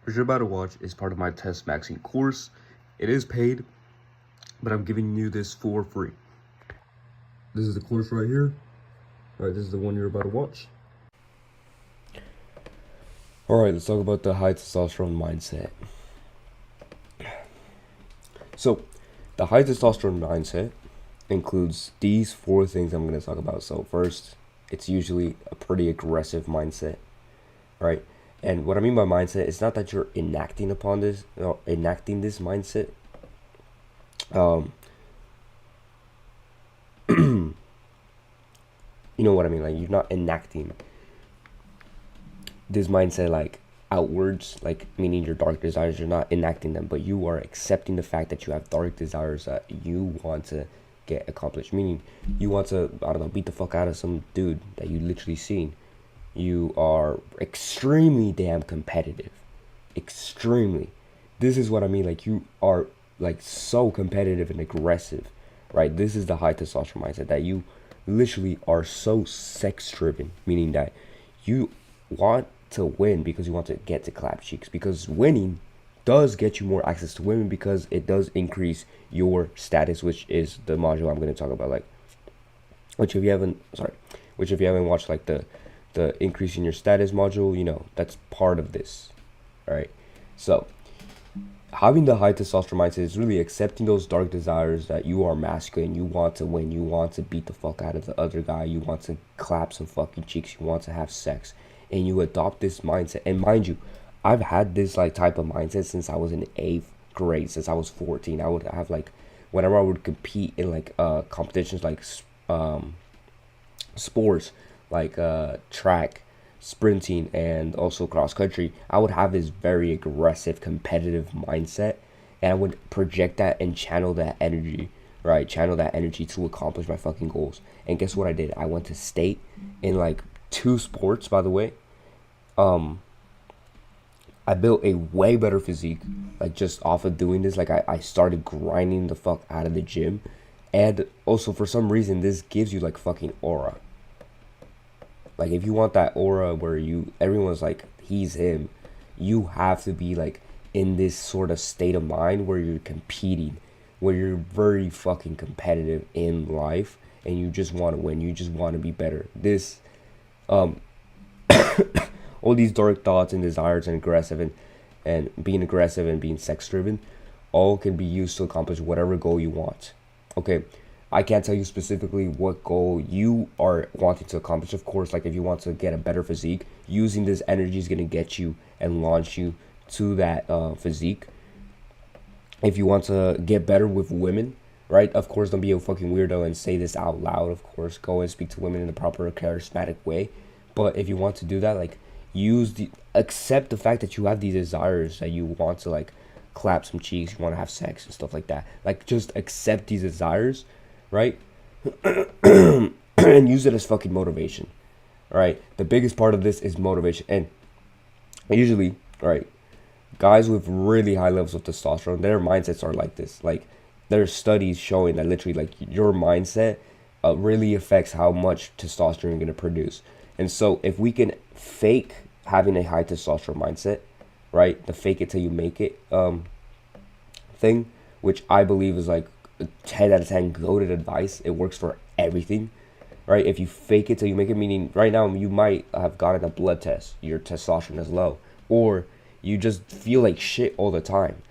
What you're about to watch is part of my test maxing course. It is paid, but I'm giving you this for free. This is the course right here. All right, this is the one you're about to watch. All right, let's talk about the high testosterone mindset. So, the high testosterone mindset includes these 4 things I'm going to talk about. So first, it's usually a pretty aggressive mindset, right? And what I mean by mindset is not that you're enacting this mindset. You know what I mean? Like, you're not enacting this mindset like outwards, like meaning your dark desires. You're not enacting them, but you are accepting the fact that you have dark desires that you want to get accomplished. Meaning, you want to, I don't know, beat the fuck out of some dude that you literally seen. You are extremely damn competitive. Extremely. This is what I mean. Like, you are like so competitive and aggressive, right? This is the high testosterone mindset, that you literally are so sex driven, meaning that you want to win because you want to get to clap cheeks, because winning does get you more access to women, because it does increase your status, which is the module I'm going to talk about. Like, which if you haven't watched, like the increasing your status module, you know, that's part of this. All right, so having the high testosterone mindset is really accepting those dark desires, that you are masculine, you want to win, you want to beat the fuck out of the other guy, you want to clap some fucking cheeks, you want to have sex, and you adopt this mindset. And mind you, I've had this like type of mindset since I was in 8th grade, since I was 14. I would have, like, whenever I would compete in like competitions, like sports, like track, sprinting, and also cross country, I would have this very aggressive, competitive mindset, and I would project that and channel that energy, right? Channel that energy to accomplish my fucking goals. And guess what I did? I went to state in like 2 sports, by the way. I built a way better physique, like, just off of doing this. Like, I started grinding the fuck out of the gym, and also for some reason this gives you like fucking aura. Like, if you want that aura where everyone's like, he's him, you have to be like in this sort of state of mind where you're competing, where you're very fucking competitive in life, and you just want to win, you just want to be better. This all these dark thoughts and desires and being aggressive and being sex driven, all can be used to accomplish whatever goal you want. Okay, I can't tell you specifically what goal you are wanting to accomplish. Of course, like, if you want to get a better physique, using this energy is going to get you and launch you to that physique. If you want to get better with women, right? Of course, don't be a fucking weirdo and say this out loud. Of course, go and speak to women in a proper charismatic way. But if you want to do that, like, accept the fact that you have these desires, that you want to like clap some cheeks, you want to have sex and stuff like that. Like, just accept these desires, right? And use it as fucking motivation. All right, the biggest part of this is motivation. And usually, right, guys with really high levels of testosterone, their mindsets are like this. Like, there's studies showing that literally, like, your mindset really affects how much testosterone you're going to produce. And so if we can fake having a high testosterone mindset, right, the fake it till you make it thing, which I believe is like 10 out of 10 goated advice. It works for everything, right? If you fake it till you make it, meaning right now you might have gotten a blood test, your testosterone is low, or you just feel like shit all the time.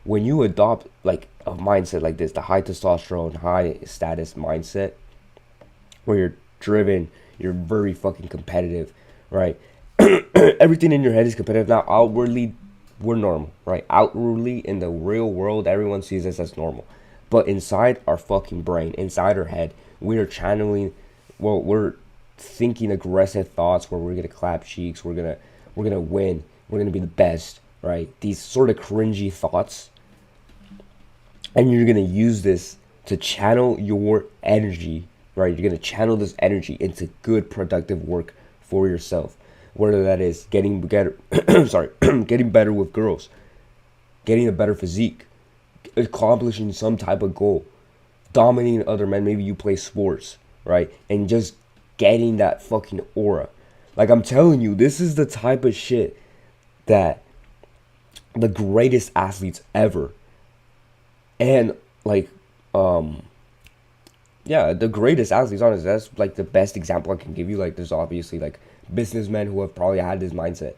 When you adopt like a mindset like this, the high testosterone, high status mindset, where you're driven, you're very fucking competitive, right? Everything in your head is competitive. Now, outwardly, we're normal, right? Outwardly, in the real world, everyone sees us as normal. But inside our fucking brain, inside our head, we are channeling, well, we're thinking aggressive thoughts where we're gonna clap cheeks, we're gonna win, we're gonna be the best, right? These sort of cringy thoughts. And you're gonna use this to channel your energy, right? You're gonna channel this energy into good, productive work for yourself. Whether that is getting better, getting better with girls, getting a better physique, accomplishing some type of goal, dominating other men. Maybe you play sports, right? And just getting that fucking aura. Like, I'm telling you, this is the type of shit that the greatest athletes ever, and like um yeah, the greatest athletes, honestly, that's like the best example I can give you. Like there's obviously like businessmen who have probably had this mindset,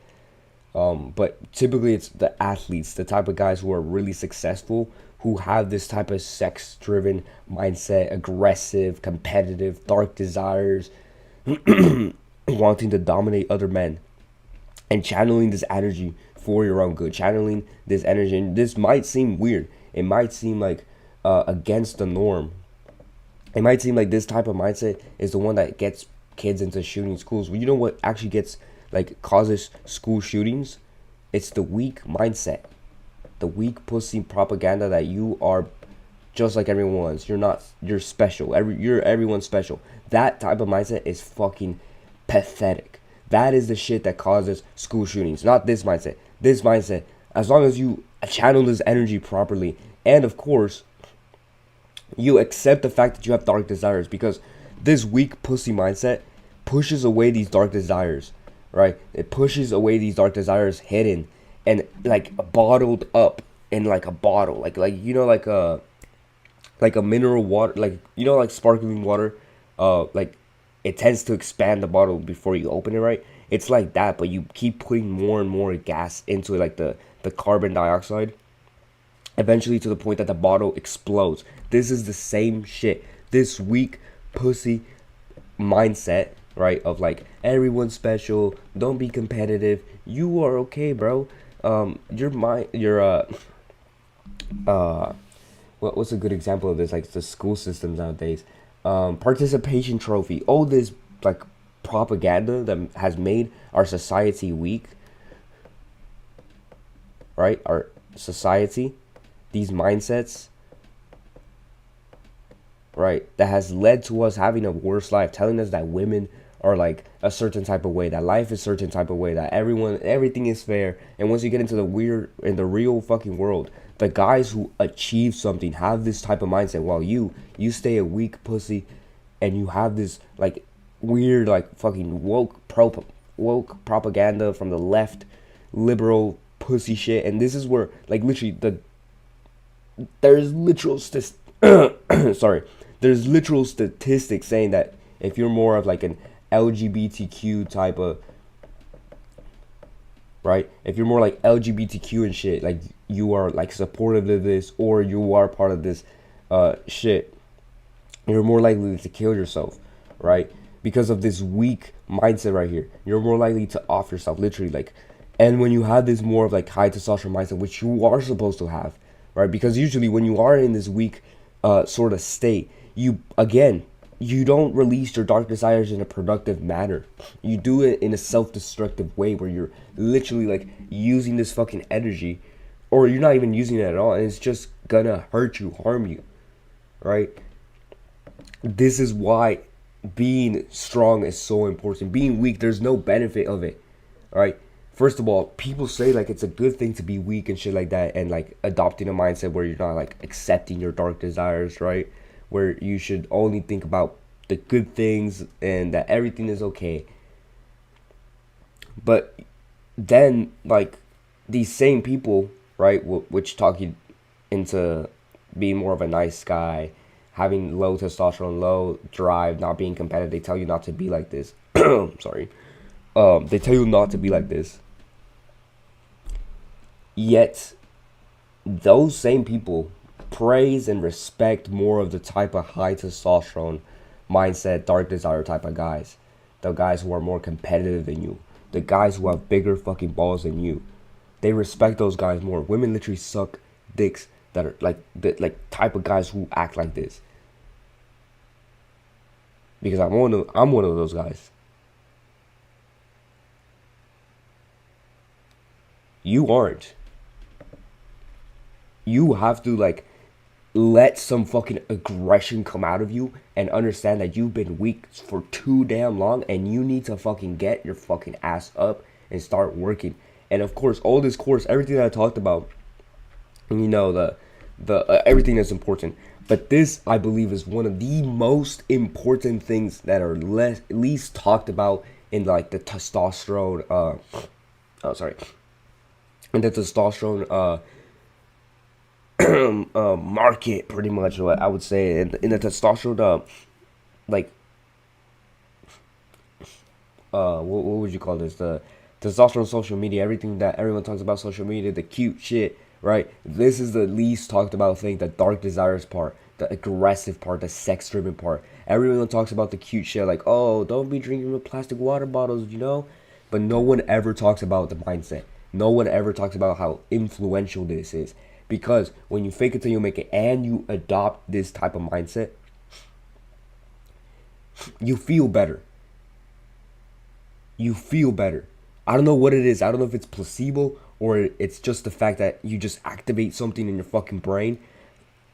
but typically it's the athletes, the type of guys who are really successful, who have this type of sex driven mindset, aggressive, competitive, dark desires, wanting to dominate other men, and channeling this energy for your own good, channeling this energy. And this might seem weird, it might seem like against the norm, it might seem like this type of mindset is the one that gets kids into shooting schools. But you know what actually gets, like, causes school shootings? It's the weak mindset, the weak pussy propaganda that you are just like everyone else. You're not. You're special. You're everyone's special. That type of mindset is fucking pathetic. That is the shit that causes school shootings. Not this mindset. This mindset, as long as you channel this energy properly, and of course, you accept the fact that you have dark desires, because this weak pussy mindset pushes away these dark desires, right? It pushes away these dark desires hidden and like bottled up in like a bottle, like you know, like a mineral water, like you know, like sparkling water, like it tends to expand the bottle before you open it, right? It's like that, but you keep putting more and more gas into it, like the carbon dioxide, eventually to the point that the bottle explodes. This is the same shit. This weak pussy mindset, right? Of like everyone's special, don't be competitive. You are okay, bro. Your mind, your uh, what's a good example of this? Like the school systems nowadays, participation trophy. All this like propaganda that has made our society weak, right? Our society, these mindsets, right, that has led to us having a worse life, telling us that women are like a certain type of way, that life is a certain type of way, that everything is fair. And once you get into the weird, in the real fucking world, the guys who achieve something have this type of mindset, while you stay a weak pussy, and you have this like weird, like fucking woke propaganda from the left, liberal pussy shit. And this is where, like, literally there's literal sorry, there's literal statistics saying that if you're more of like an LGBTQ type of, right, if you're more like LGBTQ and shit, like you are like supportive of this, or you are part of this shit, you're more likely to kill yourself, right? Because of this weak mindset right here. You're more likely to off yourself, literally, like. And when you have this more of like high testosterone mindset, which you are supposed to have, right? Because usually when you are in this weak sort of state, you don't release your dark desires in a productive manner. You do it in a self-destructive way, where you're literally like using this fucking energy, or you're not even using it at all, and it's just gonna hurt you, harm you, right? This is why being strong is so important. Being weak, there's no benefit of it, right? First of all, people say like it's a good thing to be weak and shit like that, and like adopting a mindset where you're not like accepting your dark desires, right? Where you should only think about the good things and that everything is okay. But then, like, these same people, right, which talk you into being more of a nice guy, having low testosterone, low drive, not being competitive, they tell you not to be like this. Sorry. They tell you not to be like this. Yet, those same people praise and respect more of the type of high testosterone mindset, dark desire type of guys. The guys who are more competitive than you. The guys who have bigger fucking balls than you. They respect those guys more. Women literally suck dicks that are like the type of guys who act like this. Because I'm one of those guys. You aren't. You have to like let some fucking aggression come out of you and understand that you've been weak for too damn long, and you need to fucking get your fucking ass up and start working. And of course, all this course, everything that I talked about, you know, the everything is important. But this, I believe, is one of the most important things that are least talked about in like the testosterone in the testosterone market, pretty much what I would say. In the testosterone like what would you call this, the testosterone social media, everything that everyone talks about, social media, the cute shit, right? This is the least talked about thing, the dark desires part, the aggressive part, the sex driven part. Everyone talks about the cute shit, like, oh, don't be drinking with plastic water bottles, you know, but no one ever talks about the mindset. No one ever talks about how influential this is, because when you fake it till you make it and you adopt this type of mindset, you feel better. You feel better. I don't know what it is. I don't know if it's placebo or it's just the fact that you just activate something in your fucking brain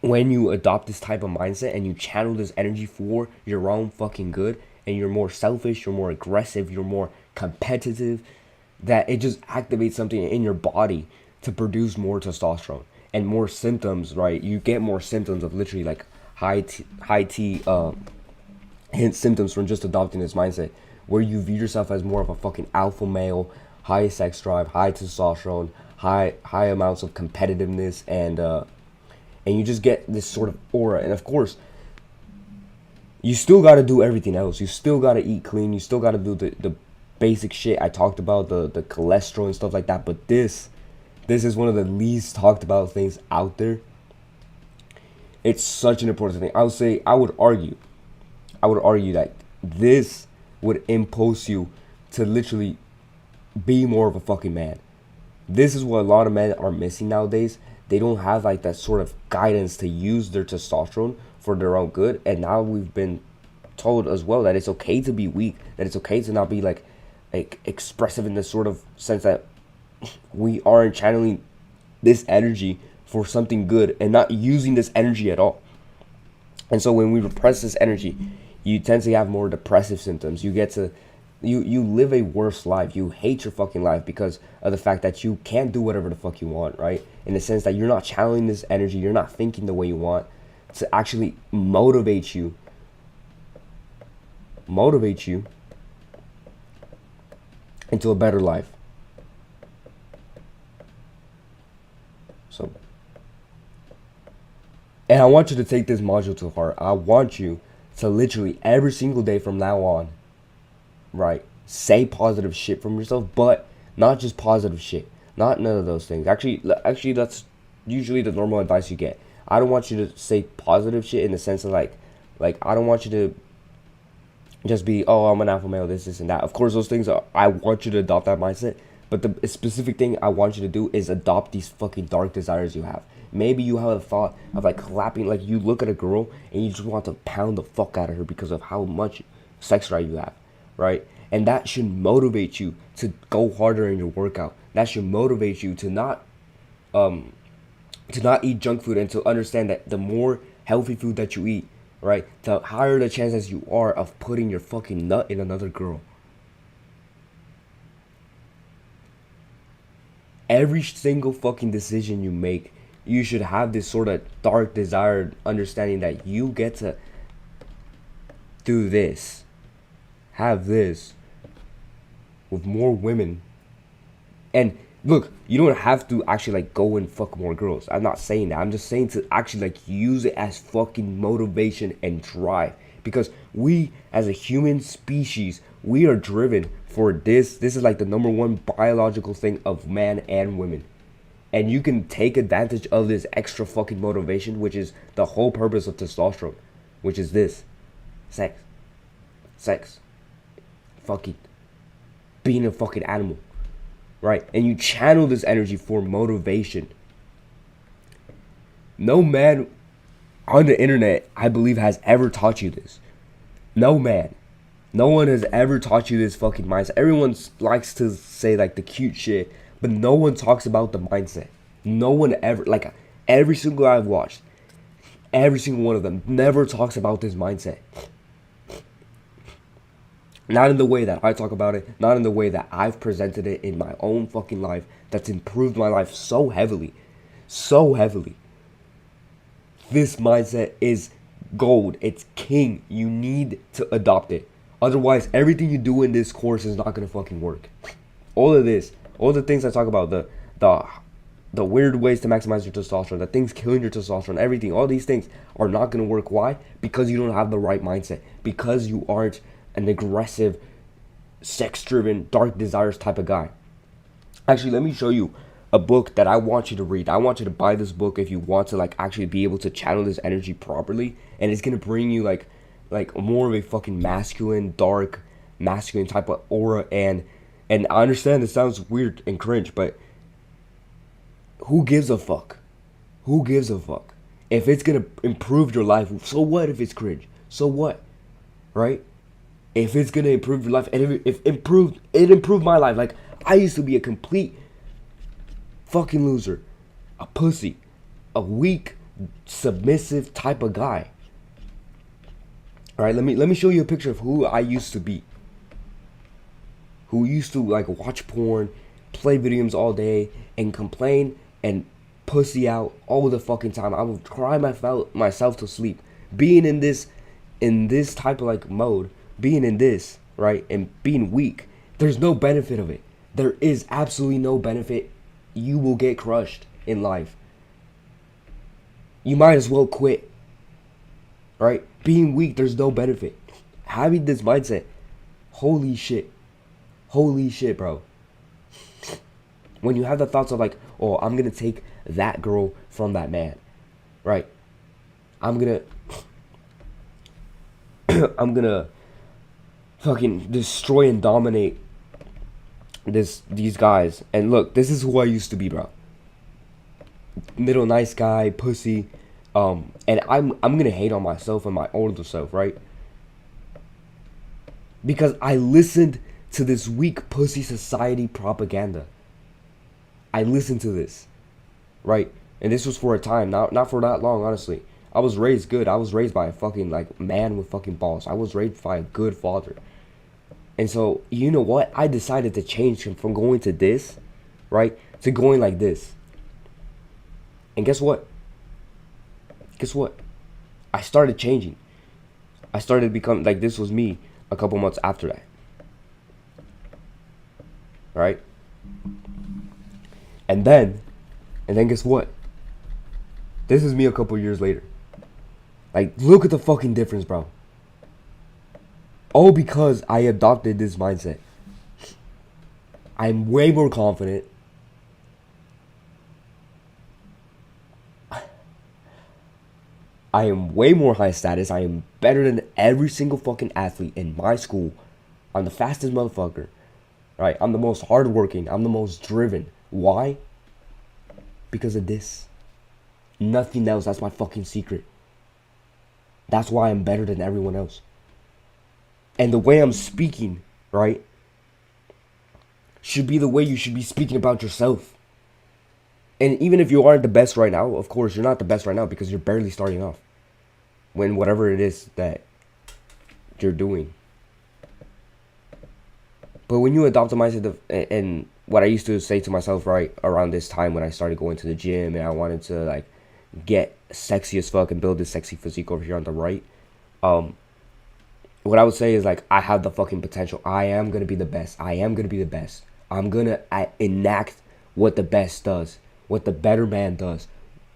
when you adopt this type of mindset and you channel this energy for your own fucking good, and you're more selfish, you're more aggressive, you're more competitive, that it just activates something in your body to produce more testosterone and more symptoms, right? You get more symptoms of literally like high T hint symptoms from just adopting this mindset, where you view yourself as more of a fucking alpha male, high sex drive, high testosterone, high amounts of competitiveness, and you just get this sort of aura. And of course, you still got to do everything else. You still got to eat clean. You still got to do the basic shit I talked about, the cholesterol and stuff like that. But this is one of the least talked about things out there. It's such an important thing. I would argue that this would impose you to literally be more of a fucking man. This is what a lot of men are missing nowadays. They don't have like that sort of guidance to use their testosterone for their own good. And now we've been told as well that it's okay to be weak, that it's okay to not be like expressive in this sort of sense, that we aren't channeling this energy for something good and not using this energy at all. And so when we repress this energy, you tend to have more depressive symptoms. You get to you live a worse life. You hate your fucking life because of the fact that you can't do whatever the fuck you want, right? In the sense that you're not channeling this energy, you're not thinking the way you want to actually motivate you into a better life. So, and I want you to take this module to heart. I want you to literally every single day from now on, right, say positive shit from yourself, but not just positive shit, not none of those things. Actually, that's usually the normal advice you get. I don't want you to say positive shit in the sense of like I don't want you to just be, oh, I'm an alpha male, this and that. Of course, those things I want you to adopt that mindset, but the specific thing I want you to do is adopt these fucking dark desires you have. Maybe you have a thought of like clapping, like you look at a girl and you just want to pound the fuck out of her because of how much sex drive you have, right? And that should motivate you to go harder in your workout. That should motivate you to not eat junk food, and to understand that the more healthy food that you eat, right, the higher the chances you are of putting your fucking nut in another girl. Every single fucking decision you make, you should have this sort of dark desire, understanding that you get to do this, have this with more women. And look, you don't have to actually like go and fuck more girls. I'm not saying that. I'm just saying to actually like use it as fucking motivation and drive. Because we as a human species, we are driven for this. This is like the number one biological thing of man and women. And you can take advantage of this extra fucking motivation, which is the whole purpose of testosterone, which is this: sex, fucking, being a fucking animal, right? And you channel this energy for motivation. No man on the internet, I believe, has ever taught you this. No man. No one has ever taught you this fucking mindset. Everyone likes to say like the cute shit, but no one talks about the mindset. No one ever, like every single guy I've watched, every single one of them never talks about this mindset. Not in the way that I talk about it, not in the way that I've presented it in my own fucking life, that's improved my life so heavily. So heavily. This mindset is gold. It's king. You need to adopt it. Otherwise, everything you do in this course is not going to fucking work. All of this, all the things I talk about, the the the weird ways to maximize your testosterone, the things killing your testosterone, everything, all these things are not going to work. Why? Because you don't have the right mindset. Because you aren't an aggressive, sex-driven, dark desires type of guy. Actually, let me show you a book that I want you to read. I want you to buy this book if you want to like actually be able to channel this energy properly, and it's going to bring you like more of a fucking masculine, dark, masculine type of aura. And I understand this sounds weird and cringe, but who gives a fuck? Who gives a fuck? If it's gonna improve your life, so what if it's cringe? So what? Right? If it's gonna improve your life, and if it improved my life. Like, I used to be a complete fucking loser, a pussy, a weak, submissive type of guy. Alright, let me show you a picture of who I used to be. Who used to like watch porn, play video games all day, and complain and pussy out all the fucking time. I would cry myself to sleep. Being in this type of like mode, being in this, right, and being weak, there's no benefit of it. There is absolutely no benefit. You will get crushed in life. You might as well quit. Right? Being weak, there's no benefit. Having this mindset, holy shit. Holy shit, bro. When you have the thoughts of like, oh, I'm gonna take that girl from that man, right? I'm gonna fucking destroy and dominate these guys. And look, this is who I used to be, bro. Middle nice guy, pussy, and I'm gonna hate on myself and my older self, right? Because I listened to this weak pussy society propaganda. I listened to this, right? And this was for a time, not for that long, honestly. I was raised good. I was raised by a fucking like man with fucking balls. I was raised by a good father. And so, you know what? I decided to change from going to this, right, to going like this. And guess what? Guess what? I started changing. I started becoming like, this was me a couple months after that. Right? And then guess what? This is me a couple years later. Like, look at the fucking difference, bro. All because I adopted this mindset. I'm way more confident. I am way more high status. I am better than every single fucking athlete in my school. I'm the fastest motherfucker. Right? I'm the most hardworking. I'm the most driven. Why? Because of this. Nothing else. That's my fucking secret. That's why I'm better than everyone else. And the way I'm speaking, right, should be the way you should be speaking about yourself. And even if you aren't the best right now, of course, you're not the best right now because you're barely starting off. When whatever it is that you're doing. But when you adopt a mindset of, and what I used to say to myself right around this time when I started going to the gym and I wanted to like get sexy as fuck and build this sexy physique over here on the right, what I would say is like, I have the fucking potential. I am gonna be the best. I am gonna be the best. I'm gonna enact what the best does, what the better man does,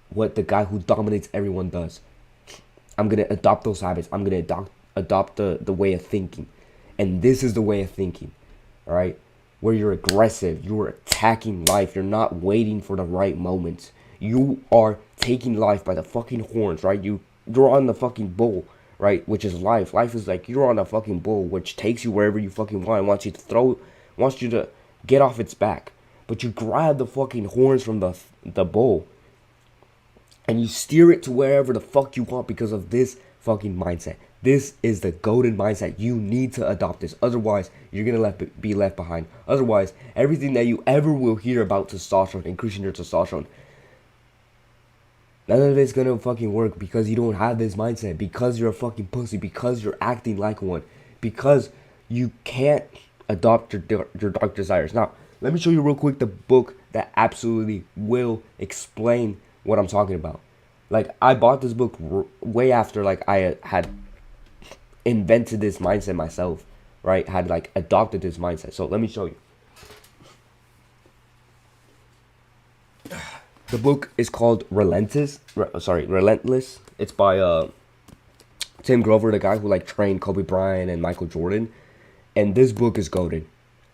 what the guy who dominates everyone does. I'm gonna adopt those habits. I'm gonna adopt the way of thinking, and this is the way of thinking. All right, where you're aggressive, you're attacking life, you're not waiting for the right moments. You are taking life by the fucking horns, right? You're on the fucking bull, right? Which is life. Life is like you're on a fucking bull, which takes you wherever you fucking want. Wants you to get off its back, but you grab the fucking horns from the bull, and you steer it to wherever the fuck you want because of this fucking mindset. This is the golden mindset. You need to adopt this. Otherwise, you're going to be left behind. Otherwise, everything that you ever will hear about testosterone, increasing your testosterone, none of it's going to fucking work because you don't have this mindset. Because you're a fucking pussy. Because you're acting like one. Because you can't adopt your dark desires. Now, let me show you real quick the book that absolutely will explain what I'm talking about. Like, I bought this book way after like I had invented this mindset myself, right? Had like adopted this mindset. So let me show you. The book is called Relentless. It's by Tim Grover, the guy who like trained Kobe Bryant and Michael Jordan. And this book is goated.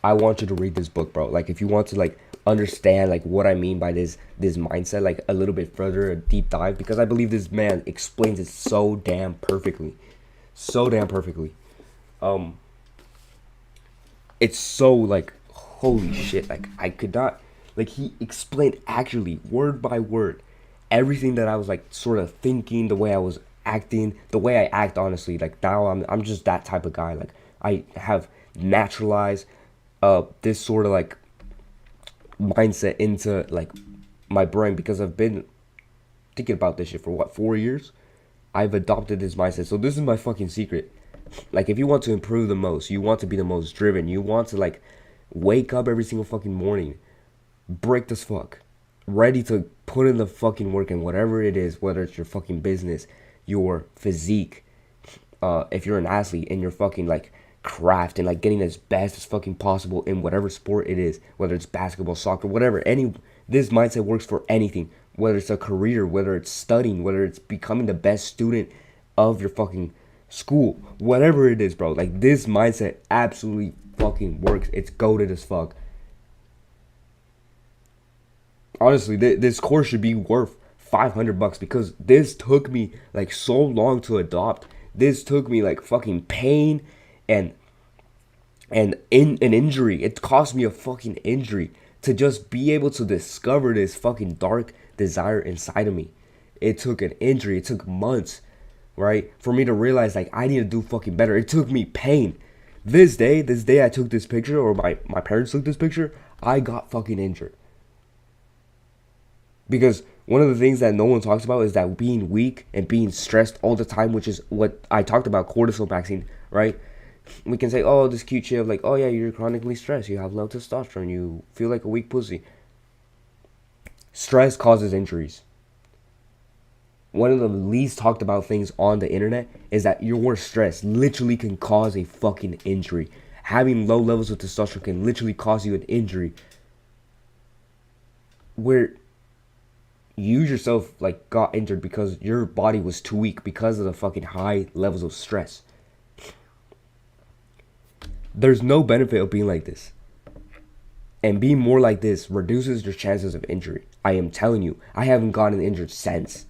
I want you to read this book, bro. Like if you want to like understand like what I mean by this mindset, like a little bit further, a deep dive, because I believe this man explains it so damn perfectly. So damn perfectly. It's so like holy shit. Like I could not like he explained actually word by word everything that I was like sort of thinking, the way I was acting, the way I act honestly. Like now I'm just that type of guy. Like I have naturalized this sort of like mindset into like my brain because I've been thinking about this shit for what 4 years. I've adopted this mindset. So this is my fucking secret. Like if you want to improve the most, you want to be the most driven, you want to like wake up every single fucking morning, break this fuck, ready to put in the fucking work in whatever it is, whether it's your fucking business, your physique, if you're an athlete and you're fucking like craft and like getting as best as fucking possible in whatever sport it is, whether it's basketball, soccer, whatever. This mindset works for anything, whether it's a career, whether it's studying, whether it's becoming the best student of your fucking school, whatever it is, bro. Like this mindset absolutely fucking works. It's goated as fuck. Honestly, this course should be worth $500 because this took me like so long to adopt. This took me like fucking pain and in an injury. It cost me a fucking injury to just be able to discover this fucking dark desire inside of me. It took an injury. It took months, right, for me to realize like I need to do fucking better. It took me pain. This day I took this picture, or my parents took this picture, I got fucking injured. Because one of the things that no one talks about is that being weak and being stressed all the time, which is what I talked about, cortisol vaccine, right? We can say, oh, this cute shit of like, oh yeah, you're chronically stressed, you have low testosterone, you feel like a weak pussy. Stress causes injuries. One of the least talked about things on the internet is that your stress literally can cause a fucking injury. Having low levels of testosterone can literally cause you an injury where you yourself like got injured because your body was too weak because of the fucking high levels of stress. There's no benefit of being like this. And being more like this reduces your chances of injury. I am telling you, I haven't gotten injured since.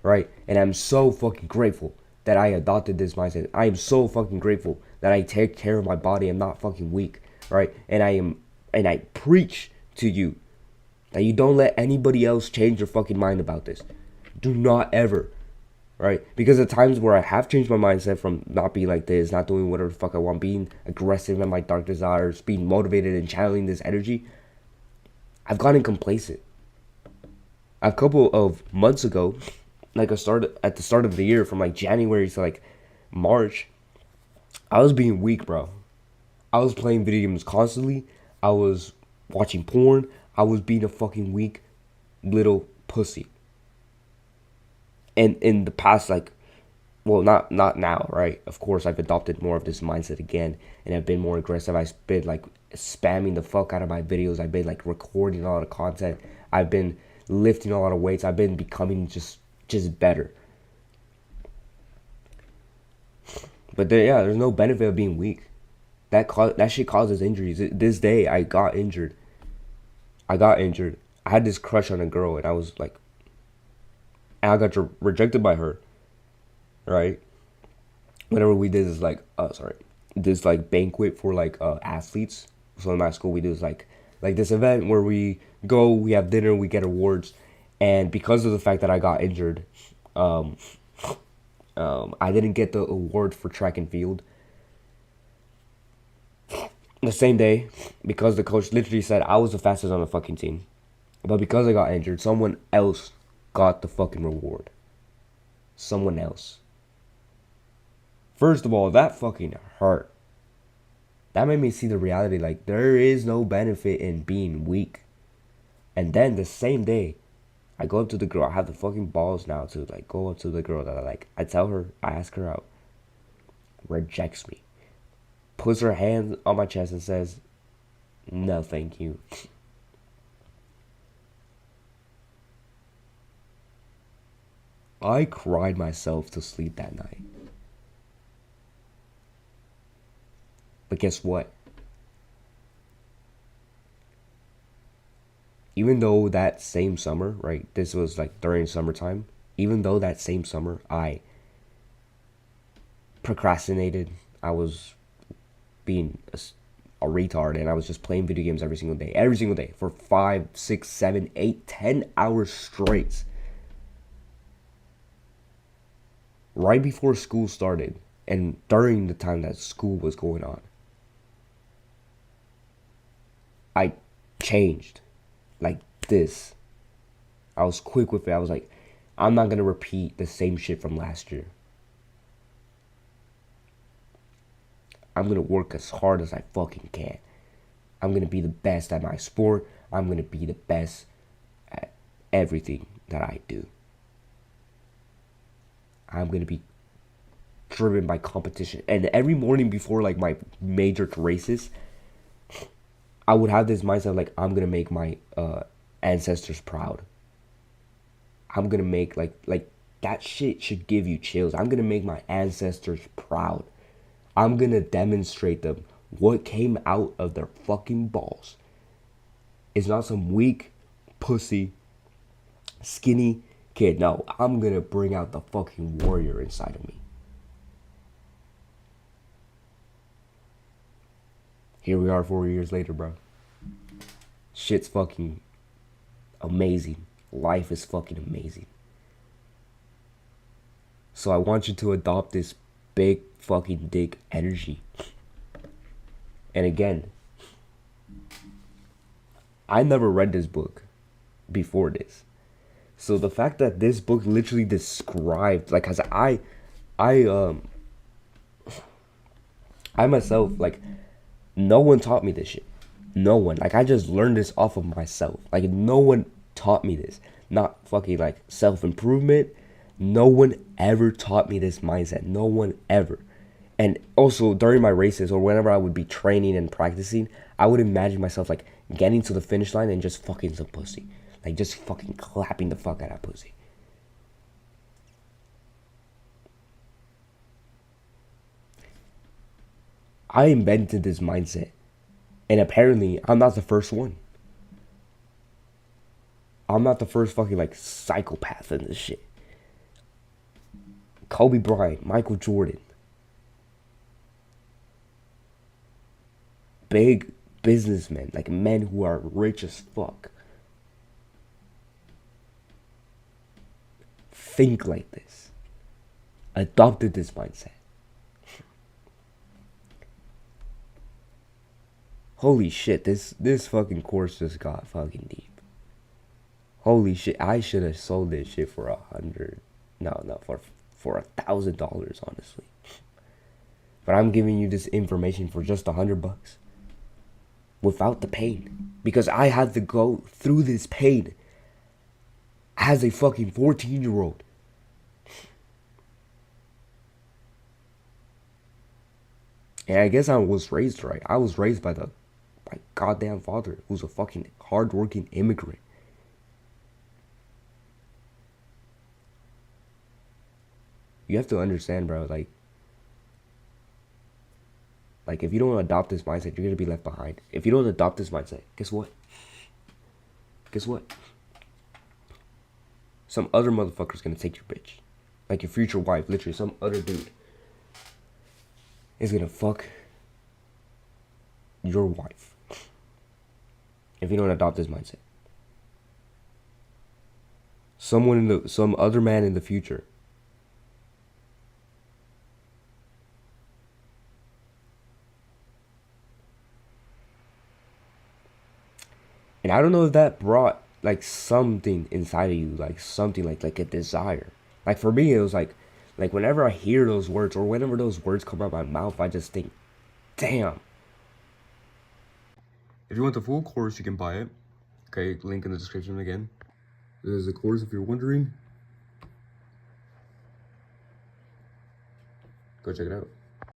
Right? And I'm so fucking grateful that I adopted this mindset. I am so fucking grateful that I take care of my body. I'm not fucking weak. Right? And I preach to you that you don't let anybody else change your fucking mind about this. Do not ever. Right? Because at times where I have changed my mindset from not being like this, not doing whatever the fuck I want, being aggressive in my dark desires, being motivated and channeling this energy, I've gotten complacent. A couple of months ago, like at the start of the year, from like January to like March, I was being weak, bro. I was playing video games constantly. I was watching porn. I was being a fucking weak little pussy. And in the past, like, well, not now, right? Of course, I've adopted more of this mindset again, and I've been more aggressive. I've been like spamming the fuck out of my videos. I've been like recording a lot of content. I've been lifting a lot of weights. I've been becoming just better. But there's no benefit of being weak. That shit causes injuries. This day, I got injured. I had this crush on a girl, and I was like, and I got rejected by her, right? Whenever we did this like, this like banquet for like athletes. So in my school, we do this like this event where we go, we have dinner, we get awards, and because of the fact that I got injured, I didn't get the award for track and field. The same day, because the coach literally said I was the fastest on the fucking team. But because I got injured, someone else got the fucking reward. Someone else. First of all, that fucking hurt. That made me see the reality, like, there is no benefit in being weak. And then the same day, I go up to the girl. I have the fucking balls now to, like, go up to the girl that I like. I tell her, I ask her out. Rejects me. Puts her hand on my chest and says, no, thank you. I cried myself to sleep that night. But guess what? Even though that same summer, right, this was like during summertime, even though that same summer I procrastinated, I was being a retard, and I was just playing video games every single day for 5, 6, 7, 8, 10 hours straight. Right before school started and during the time that school was going on, I changed like this. I was quick with it. I was like, I'm not going to repeat the same shit from last year. I'm going to work as hard as I fucking can. I'm going to be the best at my sport. I'm going to be the best at everything that I do. I'm going to be driven by competition. And every morning before like my major races, I would have this mindset like, I'm going to make my ancestors proud. I'm going to make like that shit should give you chills. I'm going to make my ancestors proud. I'm going to demonstrate them what came out of their fucking balls. It's not some weak, pussy, skinny kid. No, I'm going to bring out the fucking warrior inside of me. Here we are 4 years later, bro. Shit's fucking amazing. Life is fucking amazing. So I want you to adopt this big fucking dick energy. And again, I never read this book before this. So the fact that this book literally described, like, as I myself, like, no one taught me this shit. No one. Like, I just learned this off of myself. Like, no one taught me this. Not fucking, like, self-improvement. No one ever taught me this mindset. No one ever. And also, during my races or whenever I would be training and practicing, I would imagine myself, like, getting to the finish line and just fucking some pussy. Like, just fucking clapping the fuck out of pussy. I invented this mindset. And apparently, I'm not the first one. I'm not the first fucking, like, psychopath in this shit. Kobe Bryant, Michael Jordan. Big businessmen, like men who are rich as fuck. Think like this. Adopted this mindset. Holy shit, this fucking course just got fucking deep. Holy shit, I should have sold this shit for for $1,000, honestly. But I'm giving you this information for just $100 without the pain, because I had to go through this pain as a fucking 14-year-old. And I guess I was raised right. I was raised by my goddamn father, who's a fucking hardworking immigrant. You have to understand, bro, like if you don't adopt this mindset, you're gonna be left behind. If you don't adopt this mindset, guess what? Guess what? Some other motherfucker's gonna take your bitch. Like your future wife, literally, some other dude is gonna fuck your wife. If you don't adopt this mindset. Some other man in the future. And I don't know if that brought like something inside of you, like something like a desire. Like for me, it was like whenever I hear those words or whenever those words come out of my mouth, I just think, damn. If you want the full course, you can buy it. Okay, link in the description again. This is the course if you're wondering. Go check it out.